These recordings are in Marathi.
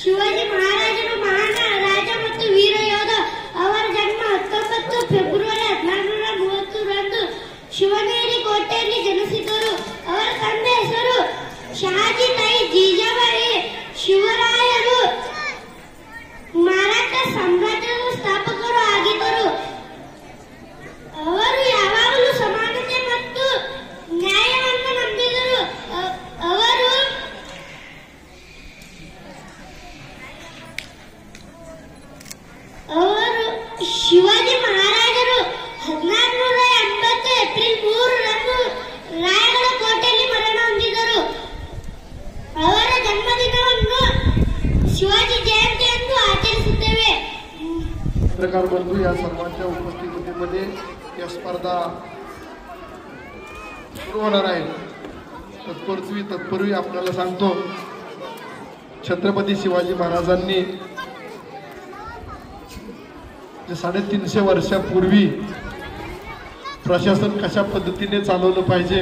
ಶಿವಾಜಿ ಮಹಾರಾಜರು ಮಹಾನ್ ರಾಜ ಮತ್ತು ವೀರ ಯೋಧ. ಅವರ ಜನ್ಮ 19 ಫೆಬ್ರವರಿ 1430ರಂದು ಶಿವನೇರಿ ಕೋಟೆಯಲ್ಲಿ ಜನಿಸಿದರು. ಅವರ ತಂದೆ ಹೆಸರು ಶಹಾಜಿ ತಾಯಿ ಜೀಜಾಬಾಯಿ. ಶಿವರಾಯರು ಮರಾಠ ಸಾಮ್ರಾಜ್ಯದ ಸ್ಥಾಪಕರು ಆಗಿದ್ದರು. ಅವರು ಯಾವಾಗಲೂ ಸಮಾನತೆ ಮತ್ತು ನ್ಯಾಯವನ್ನು ನಂಬಿದರು. ಅವರು ಶಿವಾಜಿ ಮಹಾರಾಜರು 1680 ಏಪ್ರಿಲ್ 3ರಂದು ರಾಯಗಢ ಕೋಟೆಯಲ್ಲಿ ಮರಣ ಹೊಂದಿದರು. ಅವರ ಜನ್ಮದಿನವನ್ನು शिवाजी जयंती ಎಂದು आचरिಸುತ್ತೇವೆ. पत्रकार बंधू या सर्वांच्या उपस्थितीमध्ये या स्पर्धा सुरू होणार आहे. तत्पूर्वी आपल्याला सांगतो, छत्रपती शिवाजी महाराजांनी जे 350 वर्षापूर्वी प्रशासन कशा पद्धतीने चालवलं पाहिजे,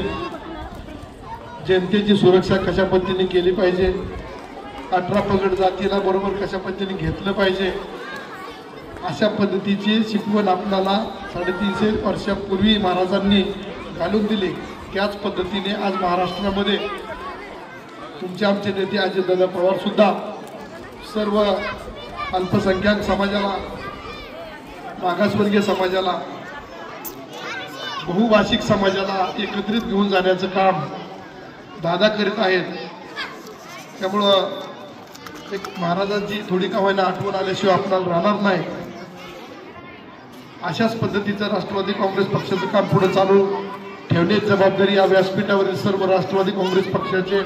जनतेची सुरक्षा कशा पद्धतीने केली पाहिजे, 18 पगड जातीला बरोबर कशा पद्धतीने घेतलं पाहिजे, अशा पद्धतीची शिकवण आपल्याला 350 वर्षापूर्वी महाराजांनी घालून दिली. त्याच पद्धतीने आज महाराष्ट्रामध्ये तुमचे आमचे नेते अजितदादा पवार सुद्धा सर्व अल्पसंख्याक समाजाला, मागासवर्गीय समाजाला, बहुभाषिक समाजाला एकत्रित घेऊन जाण्याचं काम दादा करीत आहेत. त्यामुळं एक महाराजांची थोडी का होईना आठवण आल्याशिवाय आपल्याला राहणार नाही. अशाच पद्धतीचं राष्ट्रवादी काँग्रेस पक्षाचं काम पुढे चालू ठेवण्याची जबाबदारी या व्यासपीठावरील सर्व राष्ट्रवादी काँग्रेस पक्षाचे